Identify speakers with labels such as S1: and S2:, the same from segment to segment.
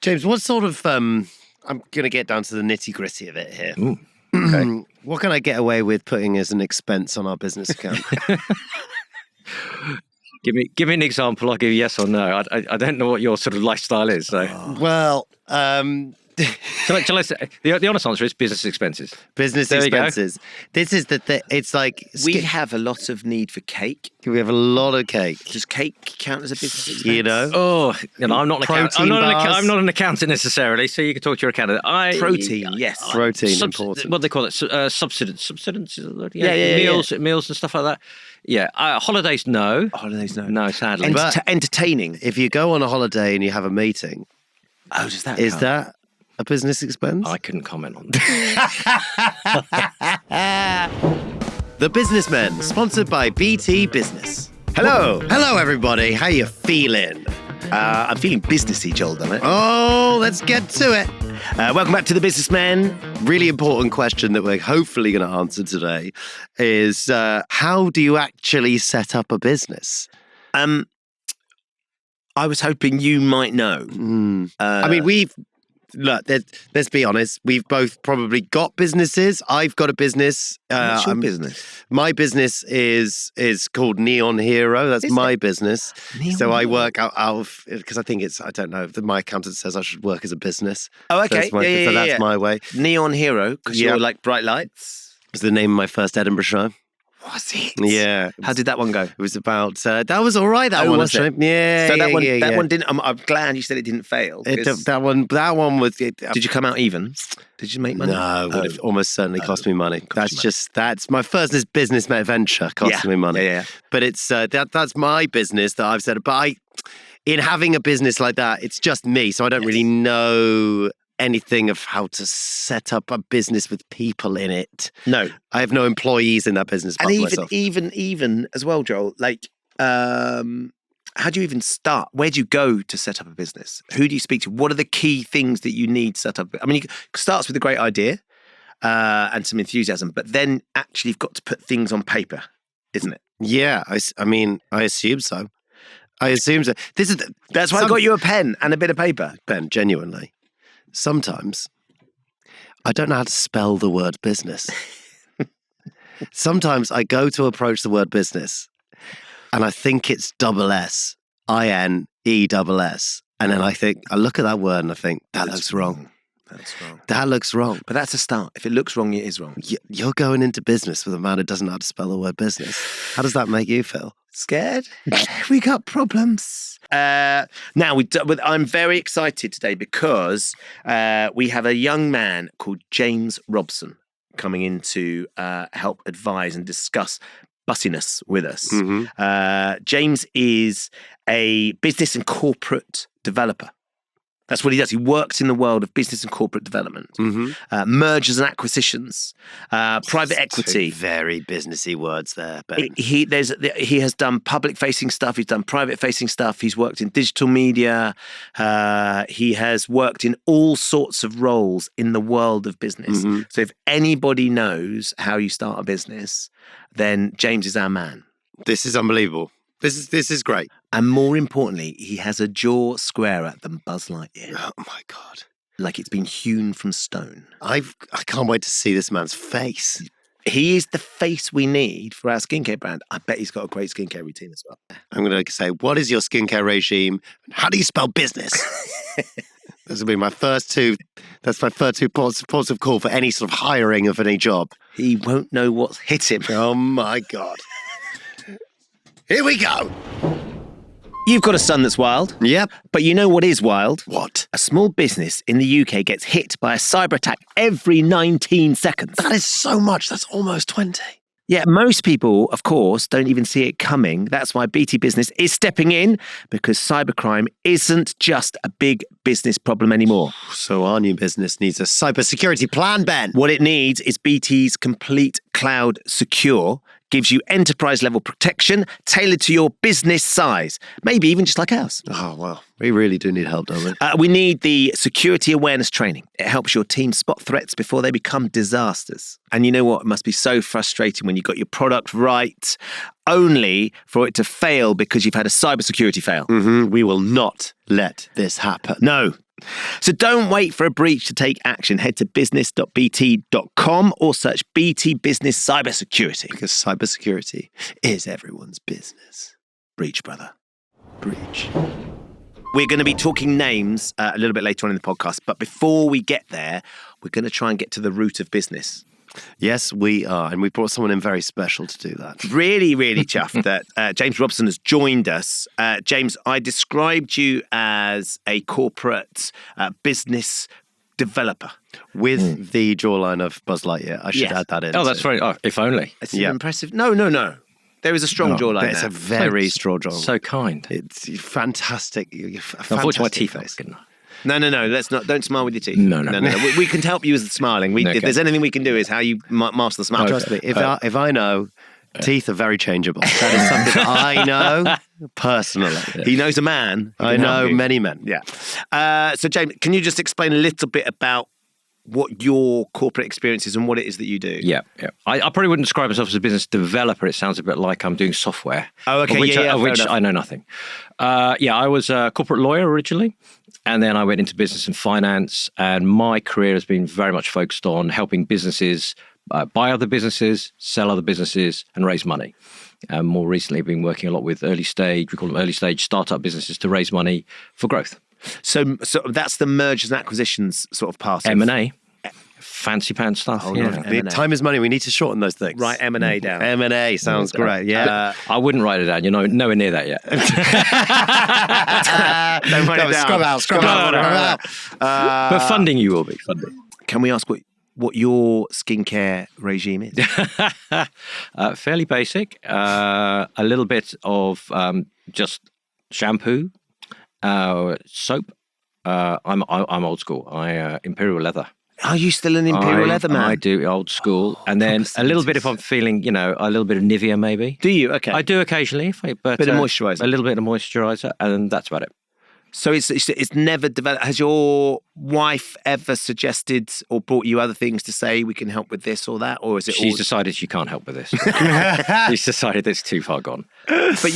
S1: James, what sort of... I'm going to get down to the nitty-gritty of it here.
S2: Ooh, okay.
S1: What can I get away with putting as an expense on our business account?
S2: Give me an example. I'll give you yes or no. I don't know what your sort of lifestyle is. So.
S1: Well...
S2: Shall I say, the honest answer is business expenses.
S1: Business
S2: There
S1: expenses. This is it's like...
S3: We have a lot of need for cake.
S1: We have a lot of cake.
S3: Does cake count as a business expense?
S1: You know?
S2: I'm not an accountant. I'm not an accountant necessarily, so you can talk to your accountant.
S3: Protein, yes.
S1: Protein, important.
S2: What do they call it? Subsistence. Subsistence?
S3: Yeah.
S2: Meals and stuff like that. Yeah. Holidays, no.
S3: Holidays, no.
S2: No, sadly.
S3: Entertaining.
S1: If you go on a holiday and you have a meeting...
S3: Oh, does that
S1: Is
S3: count?
S1: that a business expense?
S2: I couldn't comment on that.
S1: The Businessmen, sponsored by BT Business.
S3: Hello.
S1: Hello, everybody. How you feeling?
S3: I'm feeling businessy, Joel, don't I?
S1: Oh, let's get to it.
S3: Welcome back to The Businessmen.
S1: Really important question that we're hopefully going to answer today is how do you actually set up a business?
S3: I was hoping you might know.
S1: I mean, let's be honest. We've both probably got businesses. I've got a business.
S3: What's your business?
S1: My business is called Neon Hero. That's my business. So I work out of, because I think I don't know, my accountant says I should work as a business.
S3: Oh, okay.
S1: So that's my way.
S3: Neon Hero, because you're like bright lights.
S1: It's the name of my first Edinburgh show.
S3: Was it?
S1: Yeah.
S3: How did that one go?
S1: It was about, that was all right, that one.
S3: Was it?
S1: Yeah,
S3: so that
S1: yeah.
S3: one didn't, I'm glad you said it didn't fail.
S1: That one was...
S3: Did you come out even? Did you make money?
S1: No, it would have almost certainly cost me money. That's my first business venture costing me money.
S3: Yeah.
S1: But it's, that's my business that I've set up. But in having a business like that, it's just me. So I don't really know anything of how to set up a business with people in it.
S3: No.
S1: I have no employees in that business.
S3: And even as well, Joel, like, how do you even start? Where do you go to set up a business? Who do you speak to? What are the key things that you need set up? I mean, it starts with a great idea and some enthusiasm, but then actually you've got to put things on paper, isn't it?
S1: Yeah, I mean, I assume so.
S3: That's why I got you a pen and a bit of paper.
S1: Ben, genuinely. Sometimes I don't know how to spell the word business. Sometimes I go to approach the word business and I think it's S-I-N-E-S-S. And then I look at that word and I think, that looks wrong.
S3: That's wrong.
S1: That looks wrong.
S3: But that's a start. If it looks wrong, it is wrong.
S1: You're going into business with a man who doesn't know how to spell the word business. How does that make you feel?
S3: Scared? We got problems. Now, I'm very excited today because we have a young man called James Robson coming in to help advise and discuss bussiness with us.
S1: Mm-hmm.
S3: James is a business and corporate developer. That's what he does. He works in the world of business and corporate development, mergers and acquisitions, private equity.
S1: Very businessy words there, Ben.
S3: He has done public-facing stuff. He's done private-facing stuff. He's worked in digital media. He has worked in all sorts of roles in the world of business.
S1: Mm-hmm.
S3: So if anybody knows how you start a business, then James is our man.
S1: This is unbelievable. This is great.
S3: And more importantly, he has a jaw squarer than Buzz Lightyear.
S1: Oh my God.
S3: Like it's been hewn from stone.
S1: I can't wait to see this man's face.
S3: He is the face we need for our skincare brand. I bet he's got a great skincare routine as well.
S1: I'm going to say, what is your skincare regime? How do you spell business? This will be my first two. That's my first two ports of call for any sort of hiring of any job.
S3: He won't know what's hit him.
S1: Oh my God. Here we go.
S3: You've got a son that's wild.
S1: Yep.
S3: But you know what is wild?
S1: What?
S3: A small business in the UK gets hit by a cyber attack every 19 seconds.
S1: That is so much. That's almost 20.
S3: Yeah, most people, of course, don't even see it coming. That's why BT Business is stepping in, because cybercrime isn't just a big business problem anymore.
S1: So our new business needs a cybersecurity plan, Ben.
S3: What it needs is BT's Complete Cloud Secure. Gives you enterprise-level protection tailored to your business size. Maybe even just like ours.
S1: Oh, well, we really do need help, don't we?
S3: We need the security awareness training. It helps your team spot threats before they become disasters. And you know what? It must be so frustrating when you got your product right, only for it to fail because you've had a cybersecurity fail.
S1: Mm-hmm. We will not let this happen.
S3: No. So don't wait for a breach to take action. Head to business.bt.com or search BT Business Cybersecurity.
S1: Because cybersecurity is everyone's business. Breach, brother. Breach.
S3: We're going to be talking names a little bit later on in the podcast, but before we get there, we're going to try and get to the root of business.
S1: Yes, we are. And we brought someone in very special to do that.
S3: Really, really chuffed that James Robson has joined us. James, I described you as a corporate business developer.
S1: With the jawline of Buzz Lightyear. I should add that in.
S2: Oh, that's right. Oh, if only.
S3: It's impressive. No. There is a strong jawline.
S1: It's
S3: there.
S1: a very strong jawline.
S2: So kind.
S1: It's fantastic.
S2: Unfortunately, my teeth
S1: face.
S3: No. Let's not. Don't smile with your teeth.
S2: No.
S3: We can help you with the smiling. If there's anything we can do, is how you master the smile.
S1: Trust me. If I know, teeth are very changeable. That is something that I know personally.
S3: He knows a man.
S1: I know many men.
S3: Yeah. So, James, can you just explain a little bit about what your corporate experience is and what it is that you do?
S2: Yeah. I probably wouldn't describe myself as a business developer. It sounds a bit like I'm doing software.
S3: Oh, okay.
S2: Of which I know nothing. I was a corporate lawyer originally, and then I went into business and finance, and my career has been very much focused on helping businesses buy other businesses, sell other businesses, and raise money. More recently, I've been working a lot with we call them early stage startup businesses to raise money for growth.
S3: So that's the mergers and acquisitions sort of part.
S2: M&A. Fancy pants stuff.
S1: Time is money. We need to shorten those things.
S3: Write M&A down.
S1: M&A sounds great. Yeah.
S2: I wouldn't write it down. You're nowhere near that yet.
S3: Don't write it down.
S1: Scrub out.
S2: But funding you will be. Funding.
S3: Can we ask what your skincare regime is?
S2: Fairly basic. A little bit of just shampoo, soap. I'm old school. Imperial leather.
S3: Are you still an Imperial leather man?
S2: I do, old school. And then a little bit if I'm feeling, a little bit of Nivea maybe.
S3: Do you? Okay.
S2: I do occasionally. But
S3: bit of moisturiser.
S2: A little bit of moisturiser, and that's about it.
S3: So it's never developed. Has your wife ever suggested or brought you other things to say we can help with this or that, or is it?
S2: She's decided she can't help with this. She's decided it's too far gone.
S3: But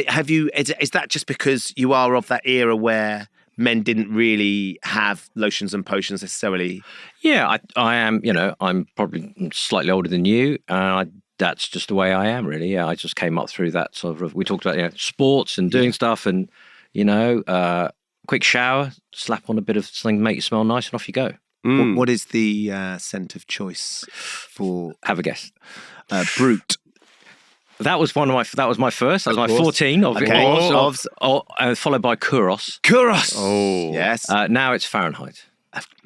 S3: have you? Is that just because you are of that era where men didn't really have lotions and potions necessarily?
S2: Yeah, I am. I'm probably slightly older than you. That's just the way I am, really. Yeah, I just came up through that sort of. We talked about sports and doing stuff and. Quick shower, slap on a bit of something to make you smell nice, and off you go.
S3: What is the scent of choice for?
S2: Have a guess.
S3: Brute.
S2: That was my first. That was my 14 of followed by Kuros.
S3: Kuros.
S1: Oh
S3: yes.
S2: Now it's Fahrenheit.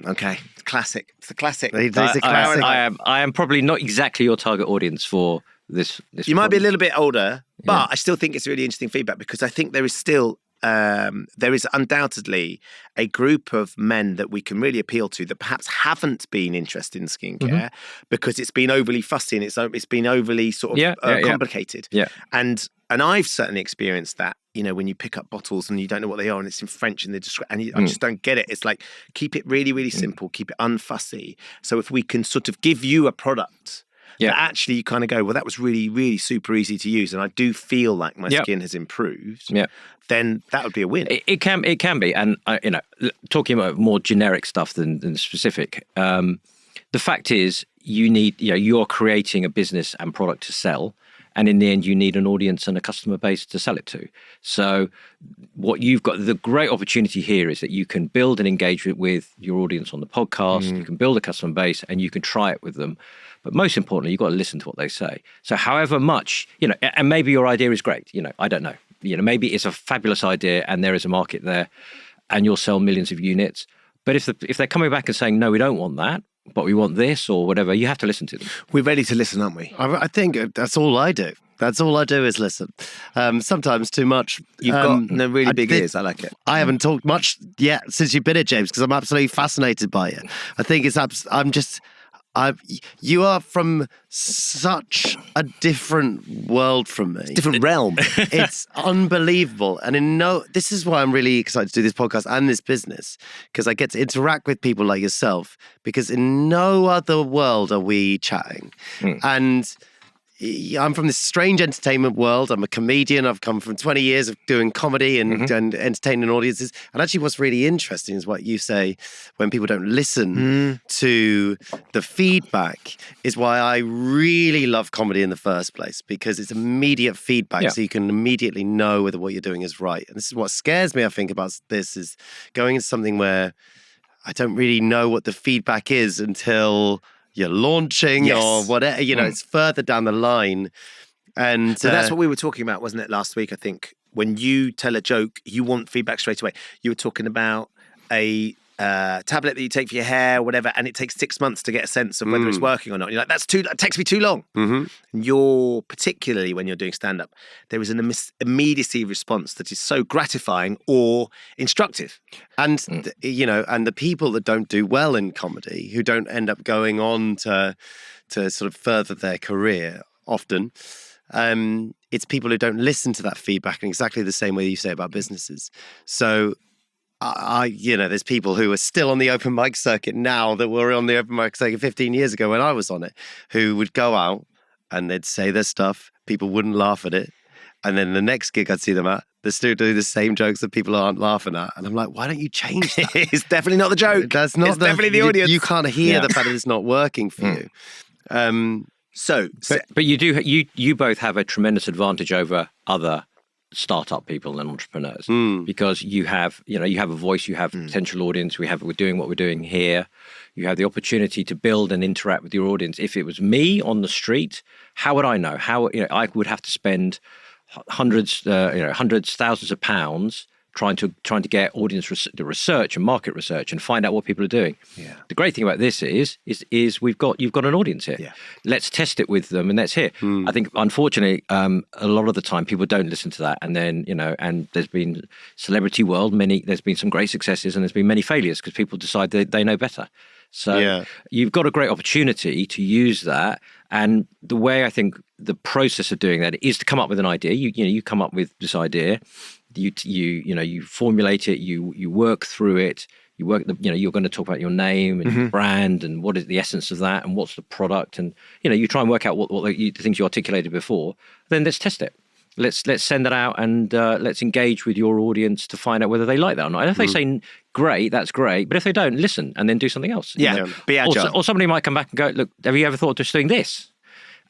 S3: Okay, classic. It's a classic.
S1: It's a classic.
S2: I am probably not exactly your target audience for this.
S3: You might be a little bit older, but I still think it's really interesting feedback because I think there is still. There is undoubtedly a group of men that we can really appeal to that perhaps haven't been interested in skincare because it's been overly fussy and it's been overly sort of complicated.
S2: Yeah.
S3: And I've certainly experienced that. When you pick up bottles and you don't know what they are and it's in French and I just don't get it. It's like keep it really, really simple, keep it unfussy. So if we can sort of give you a product. But actually you kind of go, well, that was really, really super easy to use. And I do feel like my skin has improved. Yeah. Then that would be a win.
S2: It can be. And, talking about more generic stuff than specific, the fact is you need, you're creating a business and product to sell. And in the end, you need an audience and a customer base to sell it to. So what you've got, the great opportunity here is that you can build an engagement with your audience on the podcast, you can build a customer base and you can try it with them. But most importantly, you've got to listen to what they say. So however much, and maybe your idea is great, I don't know. Maybe it's a fabulous idea and there is a market there and you'll sell millions of units. But if they're coming back and saying, no, we don't want that, but we want this or whatever, you have to listen to them.
S3: We're ready to listen, aren't we?
S1: I think that's all I do. That's all I do is listen. Sometimes too much.
S3: You've got really big ears. I like it.
S1: I haven't talked much yet since you've been here, James, because I'm absolutely fascinated by it. I think you are from such a different world from me.
S3: Different realm.
S1: It's unbelievable. And this is why I'm really excited to do this podcast and this business, because I get to interact with people like yourself, because in no other world are we chatting. And I'm from this strange entertainment world. I'm a comedian. I've come from 20 years of doing comedy and entertaining audiences. And actually what's really interesting is what you say when people don't listen to the feedback is why I really love comedy in the first place, because it's immediate feedback. So you can immediately know whether what you're doing is right. And this is what scares me, I think, about this, is going into something where I don't really know what the feedback is until you're launching or whatever, it's further down the line. And
S3: so that's what we were talking about, wasn't it, last week? I think when you tell a joke, you want feedback straight away. You were talking about a tablet that you take for your hair or whatever, and it takes 6 months to get a sense of whether it's working or not. You're like, that takes me too long. And you're, particularly when you're doing stand-up, there is an immediacy response that is so gratifying or instructive.
S1: And, and the people that don't do well in comedy, who don't end up going on to sort of further their career often, it's people who don't listen to that feedback in exactly the same way you say about businesses. So there's people who are still on the open mic circuit now that were on the open mic circuit 15 years ago when I was on it, who would go out and they'd say their stuff. People wouldn't laugh at it. And then the next gig I'd see them at, they still do the same jokes that people aren't laughing at. And I'm like, why don't you change that?
S3: It's definitely not the joke.
S1: That's not
S3: definitely the audience.
S1: You can't hear the fact that it's not working for you.
S2: But you both have a tremendous advantage over other startup people and entrepreneurs because you have a voice, you have potential audience. We're doing what we're doing here. You have the opportunity to build and interact with your audience. If it was me on the street, how would I know? I would have to spend hundreds, thousands of pounds trying to get audience research and market research and find out what people are doing. Yeah. The great thing about this is you've got an audience here. Yeah. Let's test it with them, and that's here. I think unfortunately, a lot of the time people don't listen to that, and then and there's been celebrity world. There's been some great successes, and there's been many failures because people decide they know better. So you've got a great opportunity to use that. And the way I think the process of doing that is to come up with an idea. You come up with this idea. You formulate it, you work through it, you're going to talk about your name and your brand and what is the essence of that and what's the product, and you try and work out what the things you articulated before. Then let's test it. Let's send that out and let's engage with your audience to find out whether they like that or not. And if they say great, that's great. But if they don't, listen and then do something else.
S3: Be agile.
S2: Or somebody might come back and go, look, have you ever thought of just doing this?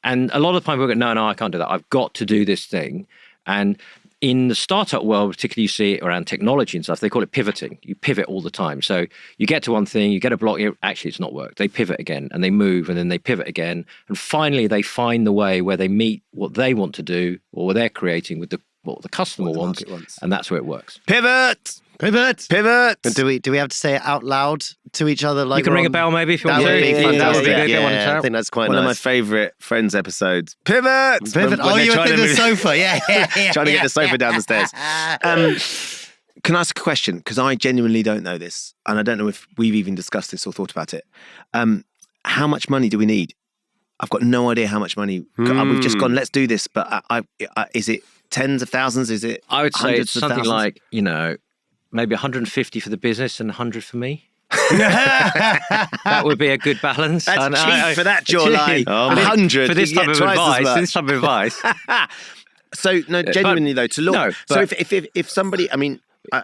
S2: And a lot of the time people go, no, I can't do that. I've got to do this thing. And in the startup world, particularly you see it around technology and stuff, they call it pivoting. You pivot all the time. So you get to one thing, you get a block, actually it's not worked. They pivot again and they move and then they pivot again. And finally they find the way where they meet what they want to do or what they're creating with what the customer wants. And that's where it works.
S3: Pivot!
S1: Pivot!
S3: Pivot!
S1: And do we have to say it out loud to each other? Like
S2: you can ring a bell maybe if you want to.
S1: That would be fantastic.
S2: I
S1: think that's quite
S3: one
S1: nice.
S3: of my favourite Friends episodes. Pivot!
S1: Pivot.
S3: When
S1: you were thinking the sofa.
S3: Trying to get the sofa down the stairs. Can I ask a question? Because I genuinely don't know this, and I don't know if we've even discussed this or thought about it. How much money do we need? I've got no idea how much money. We've just gone, let's do this, but is it tens of thousands? Is it
S2: I would say it's something
S3: like,
S2: maybe 150 for the business and 100 for me. That would be a good balance.
S3: That's cheap for that jawline. 100
S2: for this type of advice. This type of advice.
S3: So genuinely though, to launch. So if somebody,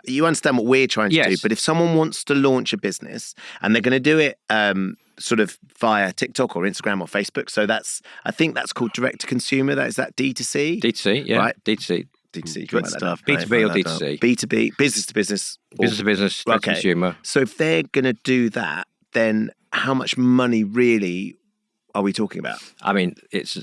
S3: you understand what we're trying to do, but if someone wants to launch a business and they're going to do it sort of via TikTok or Instagram or Facebook, so I think that's called direct to consumer. Is that D2C?
S2: D2C, yeah,
S3: right?
S2: D2C.
S3: Good
S2: stuff. B2B or D2C?
S3: B2B, business to business.
S2: Business to business, to consumer.
S3: So if they're going to do that, then how much money really are we talking about?
S2: It's,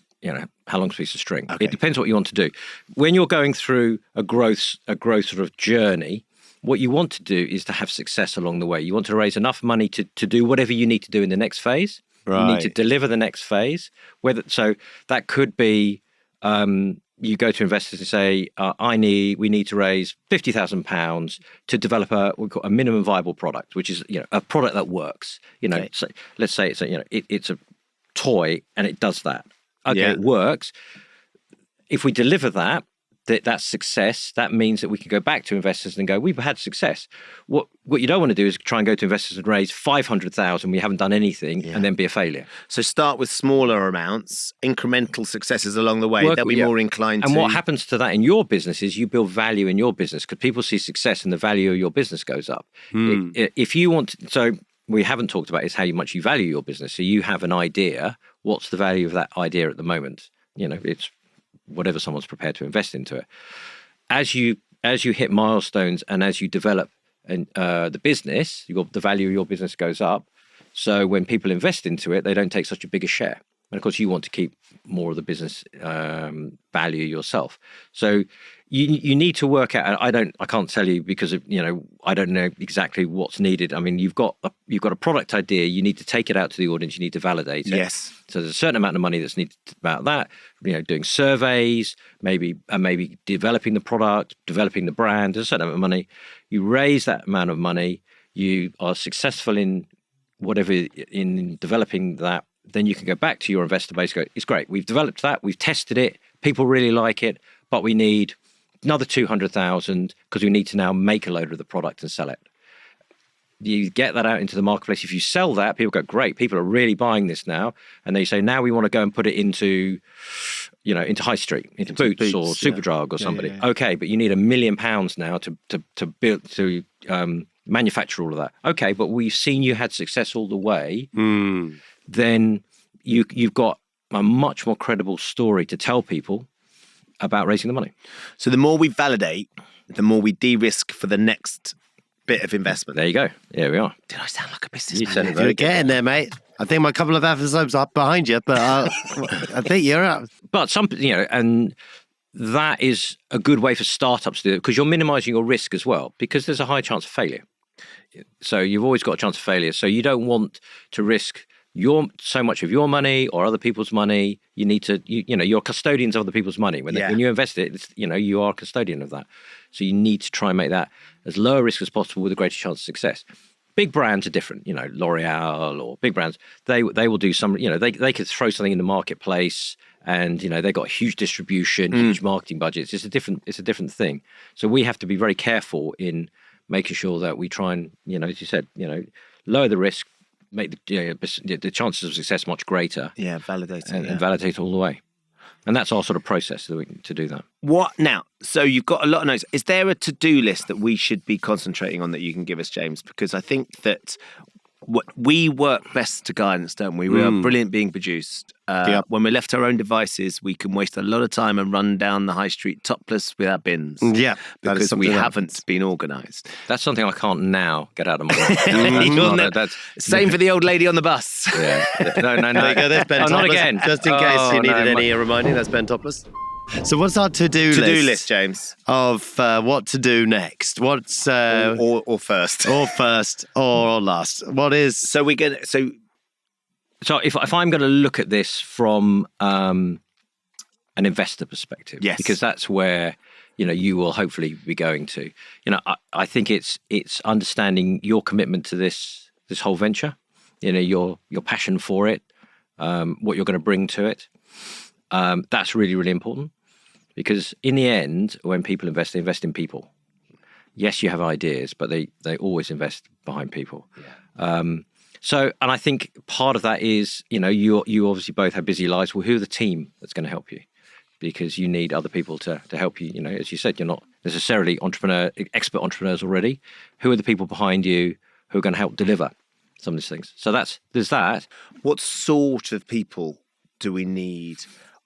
S2: how long's a piece of string? Okay. It depends what you want to do. When you're going through a growth sort of journey, what you want to do is to have success along the way. You want to raise enough money to do whatever you need to do in the next phase. Right. You need to deliver the next phase. So that could be... you go to investors and say, we need to raise £50,000 to develop a minimum viable product, which is a product that works. So let's say it's a toy and it does that. Okay, it works. If we deliver that, that's success. That means that we can go back to investors and go, we've had success. What you don't want to do is try and go to investors and raise 500,000, we haven't done anything, and then be a failure.
S3: So start with smaller amounts, incremental successes along the way. They'll be more inclined to...
S2: And what happens to that in your business is you build value in your business because people see success and the value of your business goes up. If you want to, so we haven't talked about is how much you value your business. So you have an idea. What's the value of that idea at the moment? It's whatever someone's prepared to invest into it. As you hit milestones and as you develop the business, the value of your business goes up. So when people invest into it, they don't take such a bigger share. And of course, you want to keep more of the business value yourself. So you need to work out. I can't tell you because I don't know exactly what's needed. I mean, you've got a product idea. You need to take it out to the audience. You need to validate it.
S3: Yes.
S2: So there's a certain amount of money that's needed about that. Doing surveys, maybe developing the product, developing the brand. There's a certain amount of money. You raise that amount of money. You are successful in whatever in developing that. Then you can go back to your investor base. Go, it's great. We've developed that. We've tested it. People really like it, but we need another 200,000 because we need to now make a load of the product and sell it. You get that out into the marketplace. If you sell that, people go, great. People are really buying this now, and they say, now we want to go and put it into high street, into Boots or Superdrug or somebody. Yeah. Okay, but you need £1 million now to build to manufacture all of that. Okay, but we've seen you had success all the way. Then you've got a much more credible story to tell people about raising the money. So
S3: the more we validate, the more we de-risk for the next bit of investment.
S2: There you go. Here we are.
S3: Did I sound like a businessman?
S1: You said it very getting there, mate. I think my couple of episodes are behind you, but I think you're up.
S2: But and that is a good way for startups to do it because you're minimizing your risk as well because there's a high chance of failure. So you've always got a chance of failure. So you don't want to risk so much of your money or other people's money. You need to, you're custodians of other people's money. When you invest it, you are a custodian of that. So you need to try and make that as low a risk as possible with a greater chance of success. Big brands are different, L'Oreal or big brands, they will do some, they could throw something in the marketplace and, they've got huge distribution, huge marketing budgets. It's a different thing. So we have to be very careful in making sure that we try and, as you said, lower the risk, make the chances of success much greater.
S3: Yeah, validate it.
S2: And validate all the way. And that's our sort of process to do that.
S3: What now? So you've got a lot of notes. Is there a to-do list that we should be concentrating on that you can give us, James? Because I think that we work best to guidance, don't we? We are brilliant being produced. When we're left to our own devices, we can waste a lot of time and run down the high street topless with our bins.
S1: Yeah,
S3: because we haven't been organised.
S2: That's something I can't now get out of my head.
S3: Same for the old lady on the bus.
S2: Yeah. No.
S1: There you go, there's Ben Topless.
S2: Not again.
S1: Just in case you needed any reminding, that's Ben Topless. So what's our to-do
S3: list, James?
S1: Of what to do next? What's
S3: or first,
S1: or first, or last? What is?
S3: So we're gonna. So
S2: if I'm going to look at this from an investor perspective,
S3: yes,
S2: because that's where you will hopefully be going to. I think it's understanding your commitment to this whole venture. Your passion for it, what you're going to bring to it. That's really, really important. Because in the end, when people invest, they invest in people. Yes, you have ideas, but they always invest behind people. Yeah. And I think part of that is, you obviously both have busy lives. Well, who are the team that's going to help you? Because you need other people to help you. As you said, you're not necessarily expert entrepreneurs already. Who are the people behind you who are going to help deliver some of these things? So there's that.
S3: What sort of people do we need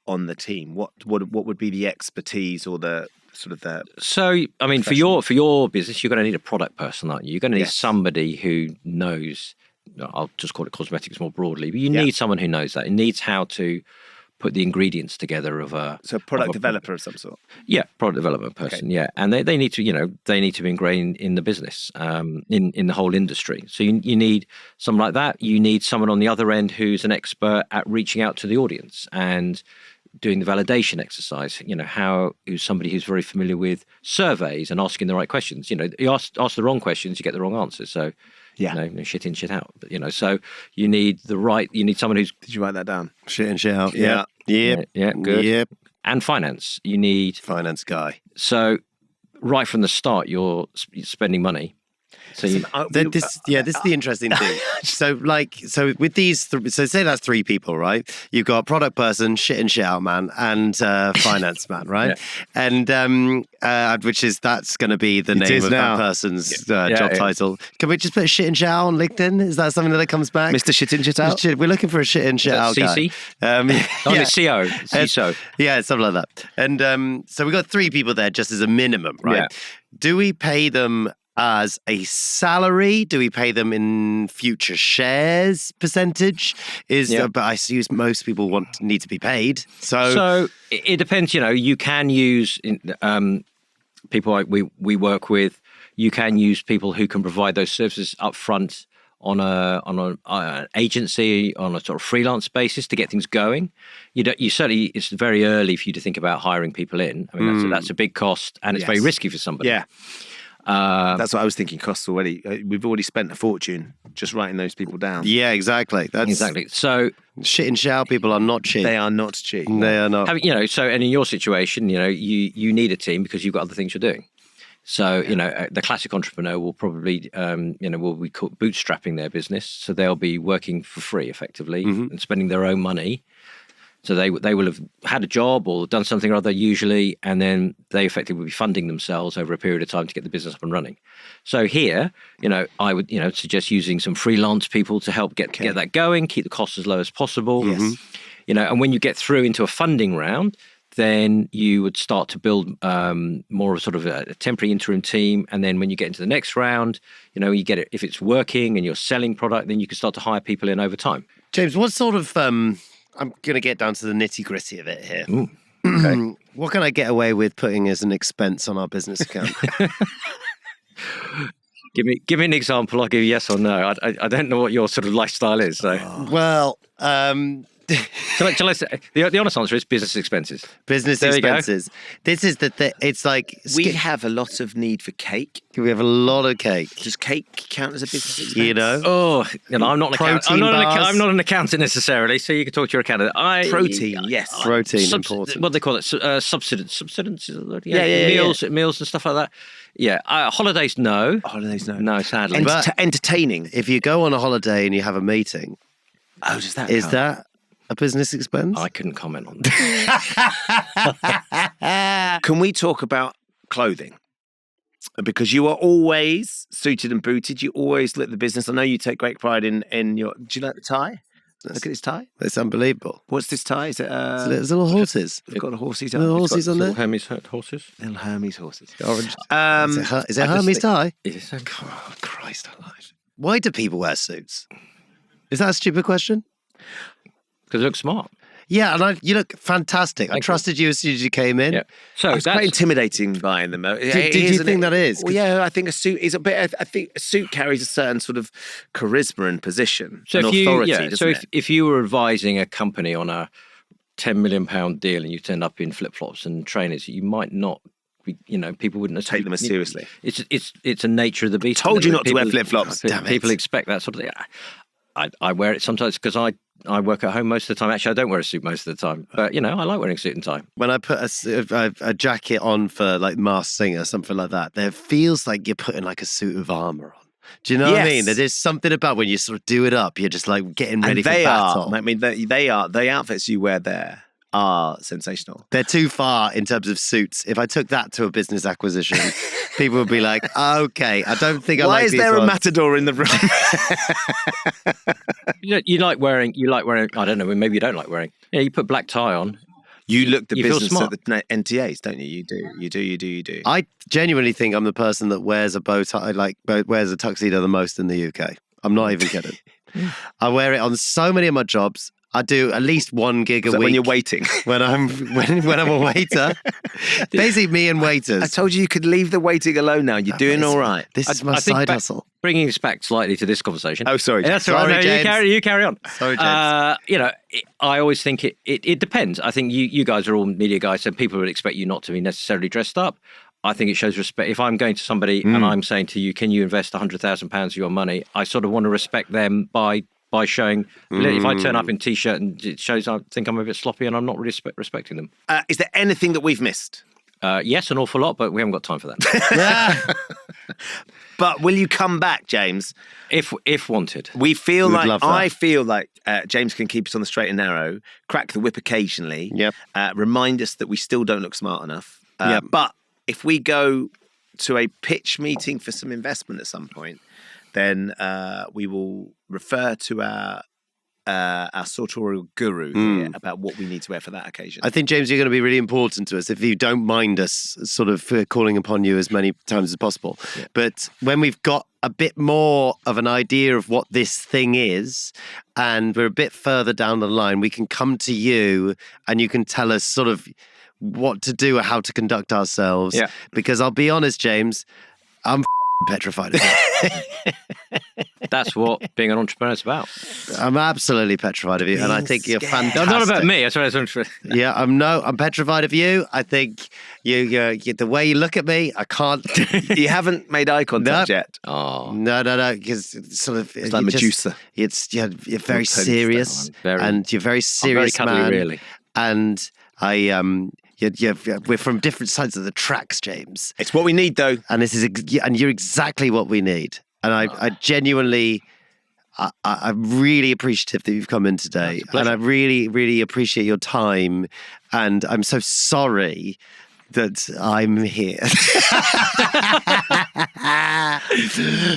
S3: on the team? What would be the expertise or the sort of the?
S2: So I mean, for your business, you're going to need a product person, aren't you? You're going to need somebody who knows. I'll just call it cosmetics more broadly, but you need someone who knows that. It needs how to put the ingredients together of a.
S3: So a product developer of some sort.
S2: Yeah, product development person. Okay. Yeah, and they need to they need to be ingrained in the business, in the whole industry. So you need someone like that. You need someone on the other end who's an expert at reaching out to the audience and doing the validation exercise. Who's somebody who's very familiar with surveys and asking the right questions. You ask the wrong questions, you get the wrong answers. So. Yeah, shit in, shit out. But so you need someone who's.
S3: Did you write that down?
S1: Shit in, shit out.
S3: Yeah.
S2: Yeah, good.
S1: Yep.
S2: and finance. You need
S1: Finance guy.
S2: so right from the start, you're spending money. So
S1: This is the interesting thing. So with these, so say that's three people, right? You've got product person, shit in, shit out man, and finance man, right?
S2: Yeah.
S1: And that's going to be the name of that person's job title. Can we just put shit in, shit out on LinkedIn? Is that something that comes back?
S3: Mr. Shit in, shit out.
S1: We're looking for a shit in, shit out guy.
S2: CC? CO. CISO.
S1: Yeah, something like that. And so we've got three people there just as a minimum, right?
S2: Yeah.
S1: Do we pay them as a salary? Do we pay them in future shares percentage? But I assume most people need to be paid. So
S2: it depends. You can use people we work with. You can use people who can provide those services up front on an agency, on a sort of freelance basis to get things going. You certainly, it's very early for you to think about hiring people in. I mean, that's a big cost, and it's very risky for somebody.
S3: Yeah. That's what I was thinking. Costs already. We've already spent a fortune just writing those people down.
S1: Yeah, exactly.
S2: Exactly. So
S1: shit and shout people are not cheap.
S3: They are not cheap.
S1: They are not.
S2: So and in your situation, you need a team because you've got other things you're doing. So the classic entrepreneur will probably will be bootstrapping their business, so they'll be working for free effectively and spending their own money. So they will have had a job or done something or other usually, and then they effectively will be funding themselves over a period of time to get the business up and running. So here, I would suggest using some freelance people to help get that going, keep the costs as low as possible.
S3: Yes.
S2: And when you get through into a funding round, then you would start to build more of sort of a temporary interim team. And then when you get into the next round, you get it, if it's working and you're selling product, then you can start to hire people in over time.
S1: James, what sort of I'm going to get down to the nitty gritty of it here.
S2: Ooh, okay.
S1: What can I get away with putting as an expense on our business account?
S2: Give me an example. I'll give you yes or no. I don't know what your sort of lifestyle is. So.
S1: Well,
S2: Shall I say, the honest answer is business expenses.
S1: Business expenses. This is the thing. It's like
S3: we have a lot of need for cake.
S1: We have a lot of cake.
S3: Does cake count as a business expense?
S2: I'm not an accountant. I'm not an accountant necessarily. So you can talk to your accountant.
S3: Protein, yes.
S1: Protein, important.
S2: What do they call it? Subsistence.
S3: Yeah.
S2: Meals and stuff like that. Yeah. Holidays, no.
S3: Holidays, no.
S2: No, sadly.
S3: Entertaining.
S1: If you go on a holiday and you have a meeting,
S3: does that
S1: is
S3: count?
S1: that a business expense?
S2: I couldn't comment on that.
S3: Can we talk about clothing? Because you are always suited and booted. You always look the business. I know you take great pride in your... Do you like the tie? Look at this tie.
S1: It's unbelievable.
S3: What's this tie? Is it...
S1: There's little horses.
S3: We've got horses.
S1: Little horses on there.
S2: Little Hermes horses.
S3: Little Hermes horses.
S1: Orange. Is it Hermes tie?
S2: It is.
S1: Oh, Christ alive. Why do people wear suits? Is that a stupid question?
S2: Because they look smart.
S1: Yeah, and you look fantastic. I trusted you as soon as you came in.
S2: Yeah. So
S3: it's quite intimidating buying them.
S1: Did you think that is?
S3: Well, yeah, I think a suit is a bit. I think a suit carries a certain sort of charisma and position and authority.
S2: If you were advising a company on a £10 million deal and you turned up in flip flops and trainers, you might not. People wouldn't
S3: take them as seriously.
S2: It's a nature of the beast.
S3: Told you not to wear flip flops.
S2: People expect that sort of thing. I wear it sometimes because I work at home most of the time. Actually, I don't wear a suit most of the time. But, I like wearing a suit and tie.
S1: When I put a jacket on for like Masked Singer, something like that, there feels like you're putting like a suit of armour on. Do you know what I mean? There's something about when you sort of do it up, you're just like getting ready for battle.
S3: The outfits you wear there are sensational.
S1: They're too far in terms of suits. If I took that to a business acquisition, people would be like, okay, I don't think I like these.
S3: Why is there a matador in the room?
S2: You like wearing, I don't know, maybe you don't like wearing. Yeah, you put black tie on.
S3: You look the business
S2: feel
S3: at the NTAs, don't you? You do.
S1: I genuinely think I'm the person that wears a bow tie, wears a tuxedo the most in the UK. I'm not even kidding. I wear it on so many of my jobs. I do at least one gig a week.
S3: When you're waiting?
S1: when I'm a waiter. Basically, me and waiters.
S3: I told you could leave the waiting alone now. You're doing all right.
S1: This is my side hustle.
S2: Bringing us back slightly to this conversation.
S3: Oh, sorry.
S2: That's all right. You carry on.
S1: Sorry, James.
S2: I always think it depends. I think you guys are all media guys, so people would expect you not to be necessarily dressed up. I think it shows respect. If I'm going to somebody and I'm saying to you, can you invest £100,000 of your money? I sort of want to respect them by by showing, if I turn up in T-shirt and it shows I think I'm a bit sloppy and I'm not really respecting them.
S3: Is there anything that we've missed?
S2: Yes, an awful lot, but we haven't got time for that.
S3: But will you come back, James?
S2: If wanted.
S3: I feel like James can keep us on the straight and narrow, crack the whip occasionally, remind us that we still don't look smart enough. But if we go to a pitch meeting for some investment at some point, then we will refer to our sartorial guru here about what we need to wear for that occasion.
S1: I think, James, you're going to be really important to us if you don't mind us sort of calling upon you as many times as possible. Yeah. But when we've got a bit more of an idea of what this thing is and we're a bit further down the line, we can come to you and you can tell us sort of what to do or how to conduct ourselves.
S2: Yeah.
S1: Because I'll be honest, James, I'm petrified of it.
S2: That's what being an entrepreneur is about.
S1: I'm absolutely petrified of you, and I think you're fantastic.
S2: Not about me. That's what I was
S1: Yeah, I'm petrified of you. I think you the way you look at me, I can't.
S3: You haven't made eye contact yet.
S2: Oh
S1: no, because it's sort of
S3: it's like Medusa.
S1: You're very serious, and you're very serious,
S2: I'm very cuddly,
S1: man.
S2: Really,
S1: and we're from different sides of the tracks, James.
S3: It's what we need, though.
S1: And this is, and you're exactly what we need. And I genuinely, I'm really appreciative that you've come in today. And I really, really appreciate your time. And I'm so sorry that I'm here.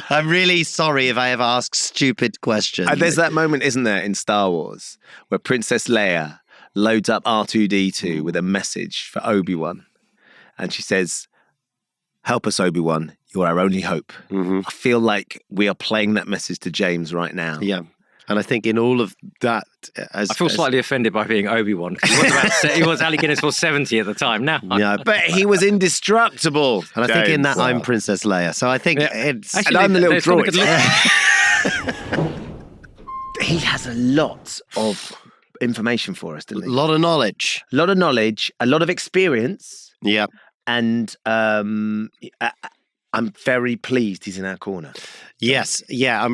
S1: I'm really sorry if I ever ask stupid questions.
S3: And there's that moment, isn't there, in Star Wars, where Princess Leia loads up R2-D2 with a message for Obi-Wan. And she says, "Help us, Obi-Wan. You're our only hope."
S1: Mm-hmm.
S3: I feel like we are playing that message to James right now.
S1: Yeah. And I think in all of that... I
S2: feel slightly offended by being Obi-Wan. He was Ali Guinness was 70 at the time. Now,
S1: yeah,
S3: but he was indestructible.
S1: And I think in that I'm Princess Leia. So I think it's...
S3: Actually, and I'm the little droid. He has a lot of information for us, doesn't he?
S1: A lot of knowledge.
S3: A lot of knowledge, a lot of experience.
S1: Yeah.
S3: And I'm very pleased he's in our corner.
S1: Yes. Yeah.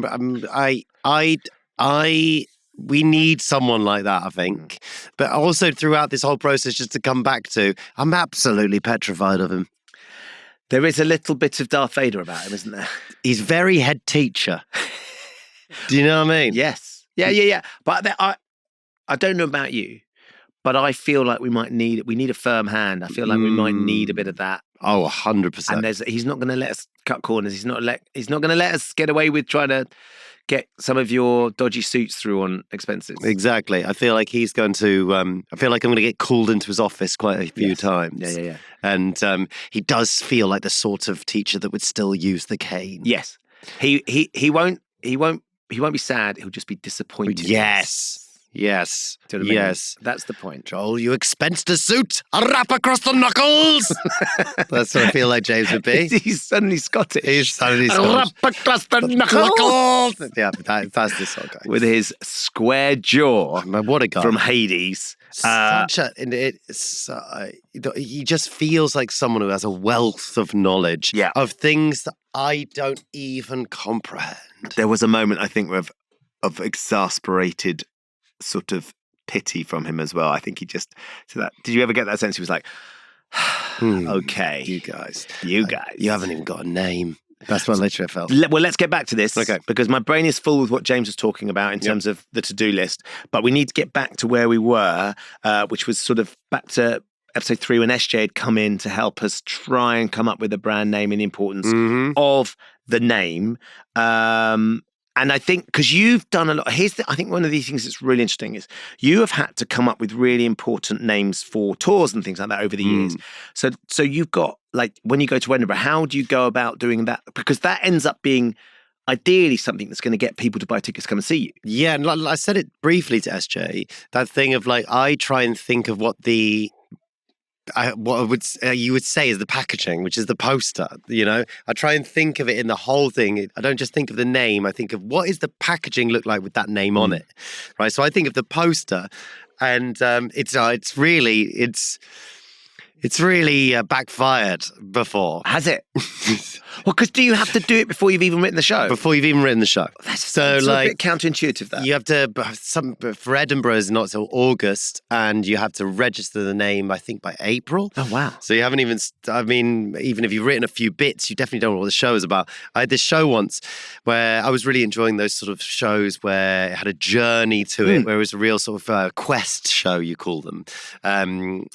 S1: We need someone like that, I think. But also throughout this whole process, just to come back to, I'm absolutely petrified of him.
S3: There is a little bit of Darth Vader about him, isn't there?
S1: He's very head teacher. Do you know what I mean?
S3: Yes. Yeah. But I don't know about you, but I feel like we need a firm hand. I feel like we might need a bit of that.
S1: Oh, 100%.
S3: And he's not going to let us cut corners. He's not going to let us get away with trying to get some of your dodgy suits through on expenses.
S1: Exactly. I feel like he's going to, I feel like I'm going to get called into his office quite a few times.
S3: Yeah.
S1: And he does feel like the sort of teacher that would still use the cane.
S3: Yes. He won't be sad. He'll just be disappointed.
S1: Yes. Yes.
S3: Do you know what I mean?
S1: Yes.
S3: That's the point.
S1: Joel, you expensed a suit. A rap across the knuckles. That's what I feel like James would be.
S3: He's suddenly Scottish.
S1: He's suddenly Scottish.
S3: A rap across the knuckles.
S1: Yeah, that's this sort of guy.
S3: With his square jaw.
S1: What a guy.
S3: From Hades.
S1: He just feels like someone who has a wealth of knowledge of things that I don't even comprehend.
S3: There was a moment, I think, of exasperated sort of pity from him as well. I think he just said that. Did you ever get that sense? He was like, okay.
S1: You guys.
S3: You
S1: haven't even got a name. That's what literally I felt.
S3: Well, let's get back to this.
S1: Okay.
S3: Because my brain is full with what James was talking about in terms of the to-do list. But we need to get back to where we were, which was sort of back to episode 3 when SJ had come in to help us try and come up with a brand name and the importance of the name. And I think, because you've done a lot, I think one of these things that's really interesting is you have had to come up with really important names for tours and things like that over the years. So you've got, like, when you go to Edinburgh, how do you go about doing that? Because that ends up being ideally something that's going to get people to buy tickets to come and see you.
S1: Yeah, and I said it briefly to SJ, that thing of like, I try and think of what you would say is the packaging, which is the poster, you know? I try and think of it in the whole thing. I don't just think of the name. I think of what is the packaging look like with that name on it, right? So I think of the poster, and it's It's really backfired before.
S3: Has it? Well, because do you have to do it before you've even written the show?
S1: Before you've even written the show.
S3: That's
S1: so
S3: a bit counterintuitive, that.
S1: You have to, for Edinburgh is not till August, and you have to register the name, I think, by April.
S3: Oh, wow.
S1: So you haven't even, even if you've written a few bits, you definitely don't know what the show is about. I had this show once where I was really enjoying those sort of shows where it had a journey to it, where it was a real sort of quest show, you call them. And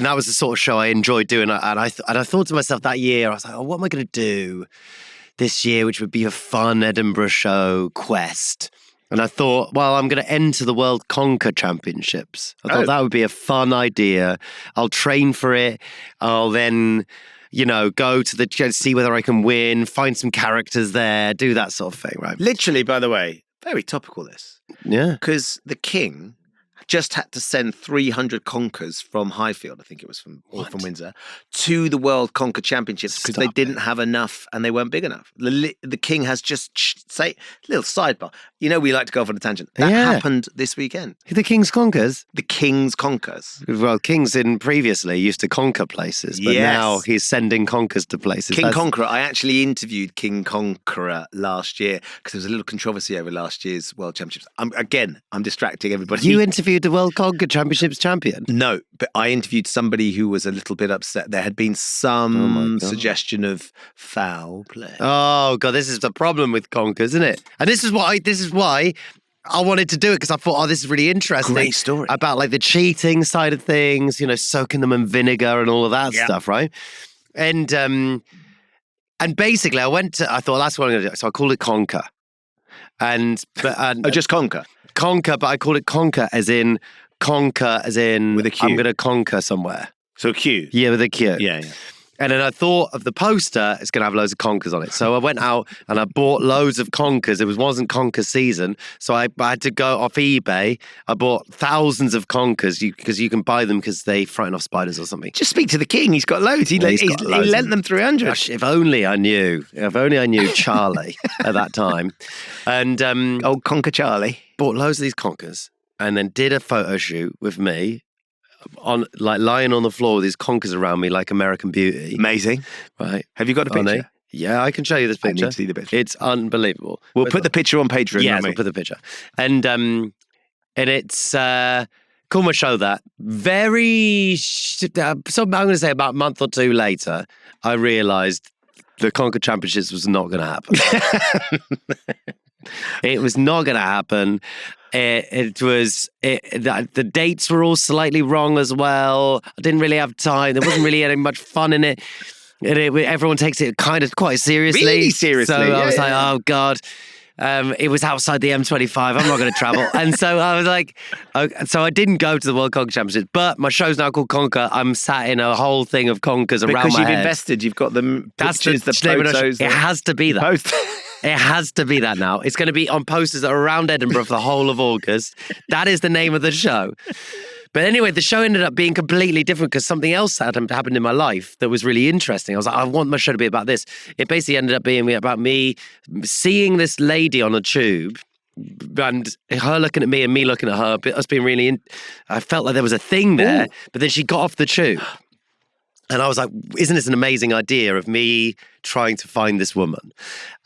S1: that was the sort of show I enjoyed doing. And I thought to myself that year, I was like, oh, what am I going to do this year, which would be a fun Edinburgh show quest? And I thought, well, I'm going to enter the World Conker Championships. I thought that would be a fun idea. I'll train for it. I'll then, go to see whether I can win, find some characters there, do that sort of thing, right?
S3: Literally, by the way, very topical, this.
S1: Yeah.
S3: Because the king just had to send 300 Conkers from Highfield, I think it was from Windsor, to the World Conker Championships because they didn't have enough and they weren't big enough. The king has just little sidebar. We like to go off on a tangent. That happened this weekend.
S1: The King's Conkers?
S3: The King's Conkers.
S1: Well, kings previously used to conquer places, but now he's sending conkers to places.
S3: King Conqueror. I actually interviewed King Conqueror last year because there was a little controversy over last year's World Championships. I'm distracting everybody.
S1: You interviewed the World Conker Championships champion?
S3: No, but I interviewed somebody who was a little bit upset. There had been some suggestion of foul play.
S1: Oh God, this is the problem with conkers, isn't it? And this is why I wanted to do it, because I thought, this is really interesting.
S3: Great story
S1: about like the cheating side of things. Soaking them in vinegar and all of that stuff, right? And basically, I thought that's what I'm going to do. So I called it Conker, and
S3: just Conker.
S1: Conker, but I called it conquer as in
S3: with a Q.
S1: I'm going to conquer somewhere.
S3: So Q.
S1: Yeah, with a Q.
S3: Yeah.
S1: And then I thought of the poster, it's going to have loads of conkers on it. So I went out and I bought loads of conkers. It wasn't conker season. So I had to go off eBay. I bought thousands of conkers because you can buy them because they frighten off spiders or something.
S3: Just speak to the king. He's got loads. He lent them 300.
S1: Gosh, if only I knew Charlie at that time. And
S3: old Conker Charlie.
S1: Bought loads of these conkers and then did a photo shoot with me on lying on the floor with these conkers around me like American Beauty.
S3: Amazing.
S1: Right.
S3: Have you got a picture?
S1: Yeah, I can show you this picture.
S3: I need to see the picture.
S1: It's unbelievable.
S3: We'll put the picture on Patreon.
S1: Yes, we'll put the picture. And it's cool. We'll show that. So I'm going to say about a month or two later, I realised the Conker Championships was not going to happen. It was not going to happen. The dates were all slightly wrong as well. I didn't really have time. There wasn't really any much fun in it. Everyone takes it kind of quite seriously.
S3: Really seriously.
S1: So I was like, oh God. It was outside the M25. I'm not going to travel. And so I was like, so I didn't go to the World Conker Championships, but my show's now called Conker. I'm sat in a whole thing of conkers around my head.
S3: Because you've invested, you've got the pictures, the photos.
S1: It has to be that. It has to be that now. It's going to be on posters that are around Edinburgh for the whole of August. That is the name of the show. But anyway, the show ended up being completely different because something else had happened in my life that was really interesting. I was like, I want my show to be about this. It basically ended up being about me seeing this lady on a tube and her looking at me and me looking at her. Us being really, I felt like there was a thing there. Ooh. But then she got off the tube. And I was like, isn't this an amazing idea of me trying to find this woman?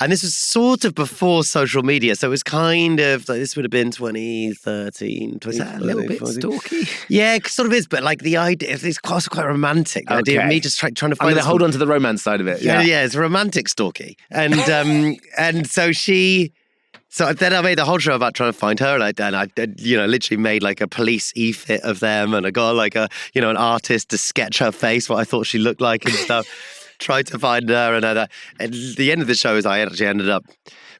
S1: And this was sort of before social media. So it was kind of, like, this would have been 2013.
S3: Was that a little bit stalky?
S1: Yeah, it sort of is. But like the idea, it's also quite romantic. The idea of me just trying to find
S3: I'm going to hold on to the romance side of it.
S1: Yeah, it's romantic stalky. And and so So then I made the whole show about trying to find her, and I literally made like a police e-fit of them, and I got like an artist to sketch her face, what I thought she looked like and stuff. Tried to find her, and at the end of the show is I actually ended up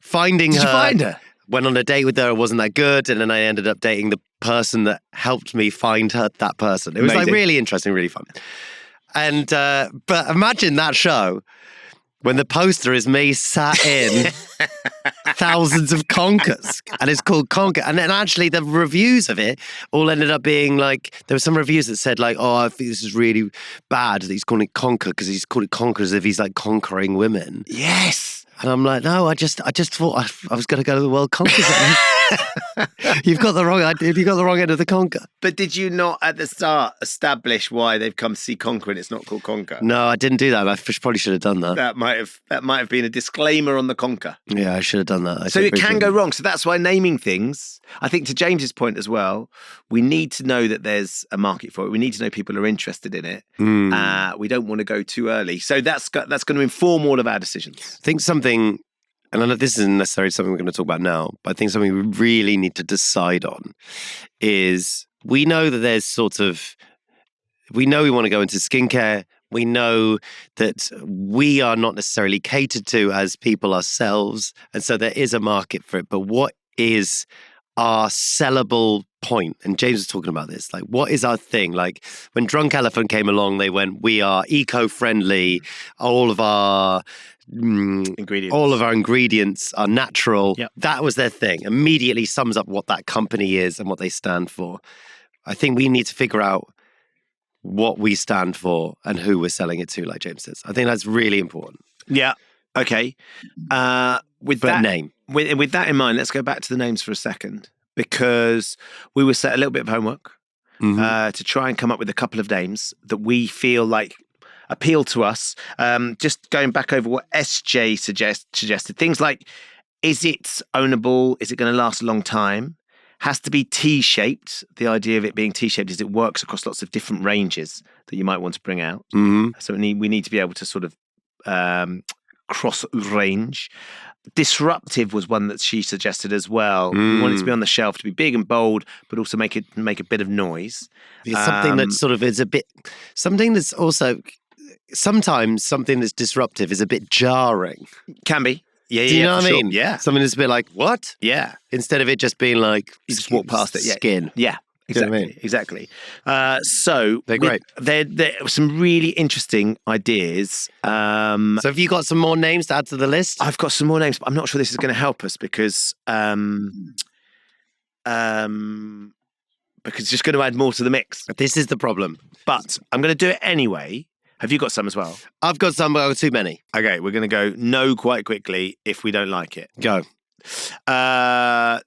S1: finding her.
S3: Did you find her?
S1: Went on a date with her, it wasn't that good, and then I ended up dating the person that helped me find that person. It was like really interesting, really fun. And but imagine that show when the poster is me sat in thousands of conkers, and it's called Conker. And then actually the reviews of it all ended up being like, there were some reviews that said like, oh, I think this is really bad that he's calling it Conker because he's called it Conker as if he's like conquering women.
S3: Yes.
S1: And I'm like, no, I just thought I was going to go to the World Conkers. You've got the wrong idea. You got the wrong end of the conker.
S3: But did you not at the start establish why they've come to see Conker and it's not called Conker?
S1: No, I didn't do that. I probably should have done that.
S3: That might have been a disclaimer on the Conker.
S1: Yeah, I should have done that.
S3: So it can go wrong. So that's why naming things, I think to James's point as well, we need to know that there's a market for it. We need to know people are interested in it. We don't want to go too early. So that's going to inform all of our decisions.
S1: I think something, and I know this isn't necessarily something we're going to talk about now, but I think something we really need to decide on is we know that there's we know we want to go into skincare. We know that we are not necessarily catered to as people ourselves. And so there is a market for it. But what is our sellable point? And James was talking about this. Like, what is our thing? Like, when Drunk Elephant came along, they went, we are eco-friendly. All of our ingredients are natural.
S3: Yep.
S1: That was their thing. Immediately sums up what that company is and what they stand for. I think we need to figure out what we stand for and who we're selling it to, like James says. I think that's really important.
S3: Yeah. Okay. With that in mind, let's go back to the names for a second, because we were set a little bit of homework to try and come up with a couple of names that we feel like appeal to us. Just going back over what SJ suggested, things like, is it ownable? Is it going to last a long time? Has to be T-shaped. The idea of it being T-shaped is it works across lots of different ranges that you might want to bring out. So we need to be able to sort of cross range. Disruptive was one that she suggested as well. We want it to be on the shelf, to be big and bold, but also make a bit of noise.
S1: It's something that sort of is something that's also, sometimes something that's disruptive is a bit jarring.
S3: Can be. Yeah,
S1: Do you know what I mean?
S3: Sure. Yeah.
S1: Something that's a bit like, what?
S3: Yeah.
S1: Instead of it just being like,
S3: You just walk past it. Yeah.
S1: Skin.
S3: Yeah.
S1: You know what I mean?
S3: Exactly. So
S1: They're great.
S3: There were some really interesting ideas.
S1: So have you got some more names to add to the list?
S3: I've got some more names, but I'm not sure this is going to help us because it's just going to add more to the mix.
S1: This is the problem.
S3: But I'm going to do it anyway. Have you got some as well?
S1: I've got some, but I've got too many.
S3: Okay, we're going to go no quite quickly if we don't like it.
S1: Go.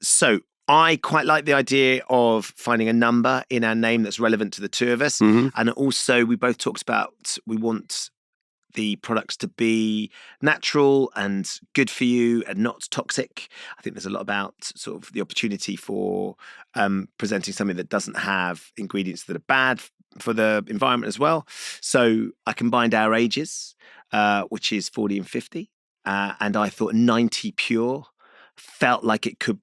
S3: So I quite like the idea of finding a number in our name that's relevant to the two of us. And also we both talked about we want the products to be natural and good for you and not toxic. I think there's a lot about sort of the opportunity for presenting something that doesn't have ingredients that are bad for the environment as well. So I combined our ages, which is 40 and 50. And I thought 90 pure felt like it could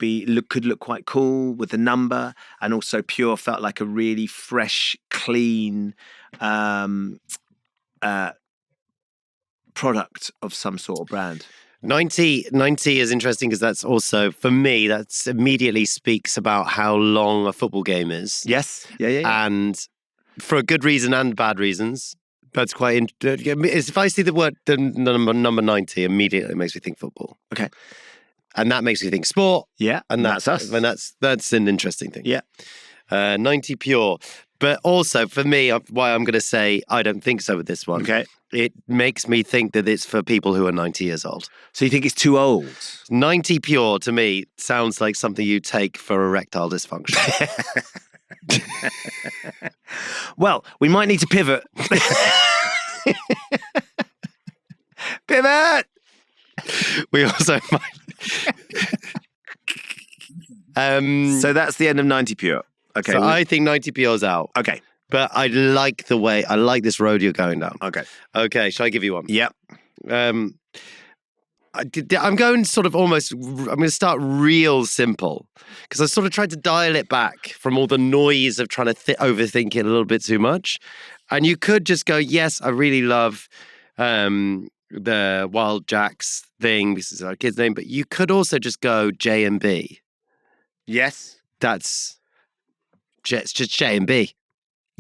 S3: look quite cool with the number, and also pure felt like a really fresh, clean product of some sort of brand.
S1: 90 is interesting because that's also, for me, that's immediately speaks about how long a football game is.
S3: Yes. Yeah.
S1: And for a good reason and bad reasons. That's quite if I see the number 90, immediately it makes me think football.
S3: Okay.
S1: And that makes me think sport.
S3: Yeah.
S1: And
S3: that's us.
S1: And that's an interesting thing.
S3: Yeah.
S1: 90 pure. But also for me, why I'm going to say I don't think so with this one.
S3: Okay.
S1: It makes me think that it's for people who are 90 years old.
S3: So you think it's too old?
S1: 90 pure to me sounds like something you take for erectile dysfunction.
S3: Well, we might need to pivot. Pivot!
S1: We also might.
S3: So that's the end of 90 pure. Okay.
S1: So I think 90 pure's out.
S3: Okay.
S1: But I like this road you're going down.
S3: Okay.
S1: Shall I give you one?
S3: Yep.
S1: I'm going sort of almost, I'm going to start real simple because I sort of tried to dial it back from all the noise of trying to overthink it a little bit too much. And you could just go, yes, I really love the Wild Jacks thing. This is our kid's name. But you could also just go J&B.
S3: Yes.
S1: It's just J&B.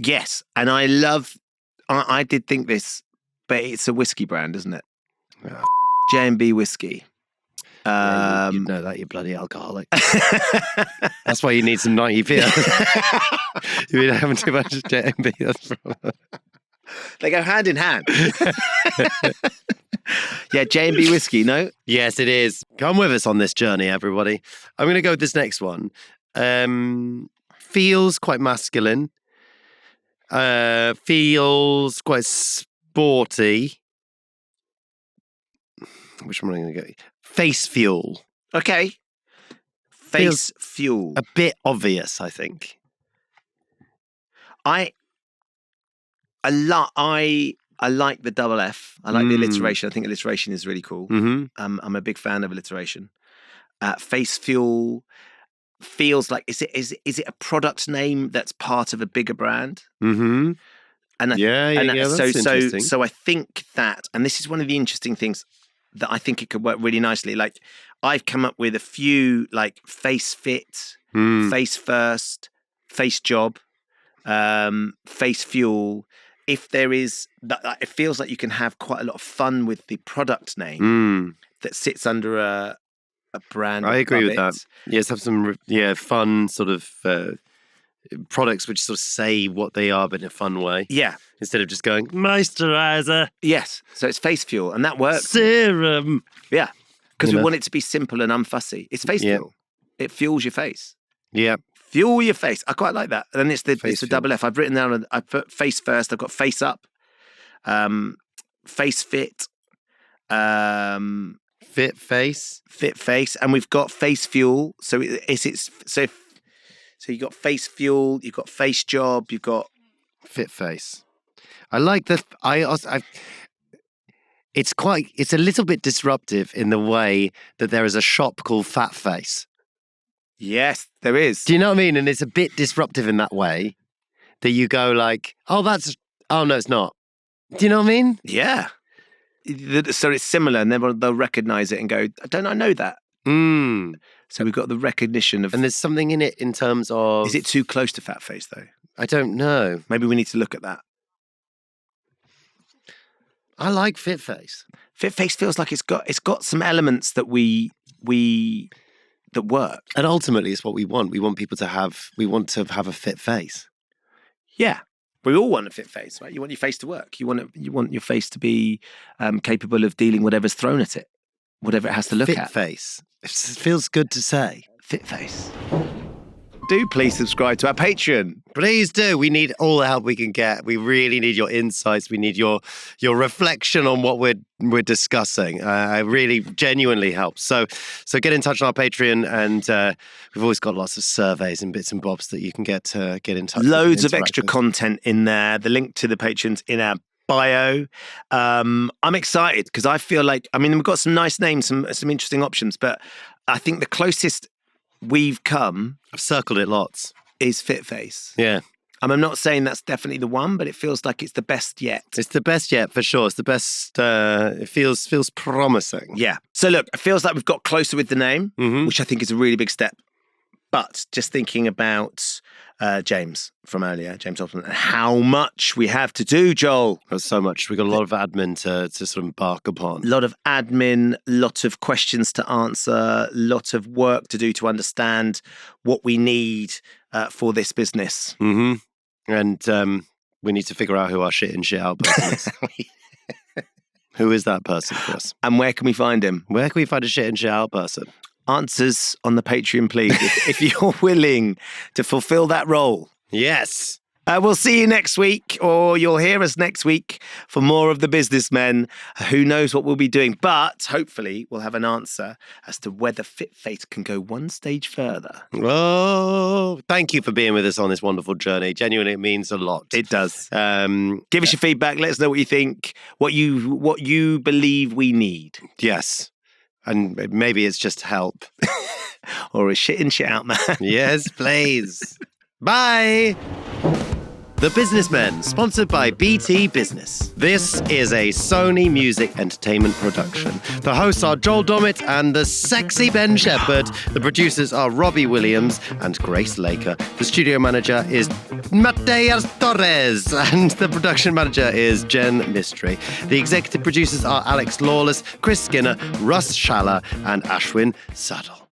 S3: Yes. And I did think this, but it's a whiskey brand, isn't it?
S1: Yeah.
S3: J&B whiskey.
S1: Yeah, you know that, you bloody alcoholic. That's why you need some 90 pure. You've been having too much J&B. That's the problem.
S3: They go hand in hand. Yeah, J&B whiskey, no?
S1: Yes, it is. Come with us on this journey, everybody. I'm going to go with this next one. Feels quite masculine. Feels quite sporty. Which one am I going to go? Face fuel.
S3: Okay.
S1: Feels
S3: fuel.
S1: A bit obvious, I think.
S3: I like the double F. I like the alliteration. I think alliteration is really cool.
S1: Mm-hmm.
S3: I'm a big fan of alliteration. Face fuel feels like is it a product name that's part of a bigger brand?
S1: Mm-hmm.
S3: And
S1: that's interesting.
S3: So I think that, and this is one of the interesting things that I think it could work really nicely. Like I've come up with a few like face fit, face first, face job, face fuel. If there is that, it feels like you can have quite a lot of fun with the product name that sits under a brand.
S1: I agree with that. Yes, have some fun sort of products which sort of say what they are, but in a fun way.
S3: Yeah,
S1: instead of just going moisturizer.
S3: Yes, so it's face fuel, and that works.
S1: Serum.
S3: Yeah, because we want it to be simple and unfussy. It's face fuel. It fuels your face.
S1: Yeah.
S3: Fuel your face. I quite like that. And then it's the double F. I've written down, I put face first. I've got face up, face fit,
S1: fit face,
S3: and we've got face fuel. So so you got face fuel, you've got face job, you've got
S1: fit face. I like the. It's a little bit disruptive in the way that there is a shop called Fat Face.
S3: Yes, there is.
S1: Do you know what I mean? And it's a bit disruptive in that way that you go like, oh, no, it's not. Do you know what I mean?
S3: Yeah. So it's similar, and then they'll recognize it and go, don't I know that? So we've got the recognition of...
S1: And there's something in it in terms of...
S3: Is it too close to Fat Face, though?
S1: I don't know.
S3: Maybe we need to look at that.
S1: I like Fit Face.
S3: Fit Face feels like it's got some elements that that work.
S1: And ultimately, it's what we want. We want people to have a fit face.
S3: Yeah. We all want a fit face, right? You want your face to work. You want your face to be capable of dealing whatever's thrown at it, whatever it has to look
S1: fit
S3: at.
S1: Fit face. It feels good to say.
S3: Fit face. Do please subscribe to our Patreon.
S1: Please do. We need all the help we can get. We really need your insights. We need your reflection on what we're discussing. It really genuinely helps. So get in touch on our Patreon, and we've always got lots of surveys and bits and bobs that you can get in touch.
S3: Loads of extra content in there. The link to the Patreon's in our bio. I'm excited because I feel like, we've got some nice names, some interesting options, but I think the closest we've come,
S1: I've circled it lots,
S3: is Fit Face.
S1: Yeah.
S3: I'm not saying that's definitely the one, but it feels like it's the best yet.
S1: It's the best yet, for sure. It's the best. It feels promising.
S3: Yeah. So look, it feels like we've got closer with the name, which I think is a really big step. But just thinking about James from earlier, James Robson, and how much we have to do, Joel.
S1: There's so much. We've got a lot of admin to sort of embark upon.
S3: A lot of admin, lot of questions to answer, lot of work to do to understand what we need for this business.
S1: Mm-hmm. And we need to figure out who our shit in, shit out person is. Who is that person for us?
S3: And where can we find him?
S1: Where can we find a shit in, shit out person?
S3: Answers on the Patreon, please, if you're willing to fulfill that role.
S1: Yes.
S3: We'll see you next week, or you'll hear us next week for more of The Businessmen. Who knows what we'll be doing, but hopefully we'll have an answer as to whether Fit Face can go one stage further.
S1: Oh, thank you for being with us on this wonderful journey. Genuinely, it means a lot.
S3: It does. Give us your feedback. Let us know what you think, what you believe we need.
S1: Yes. And maybe it's just help.
S3: Or a shit in, shit out man.
S1: Yes, please. Bye. The Businessmen, sponsored by BT Business. This is a Sony Music Entertainment production. The hosts are Joel Dommett and the sexy Ben Shepherd. The producers are Robbie Williams and Grace Laker. The studio manager is Mateas Torres. And the production manager is Jen Mistry. The executive producers are Alex Lawless, Chris Skinner, Russ Schaller, and Ashwin Saddle.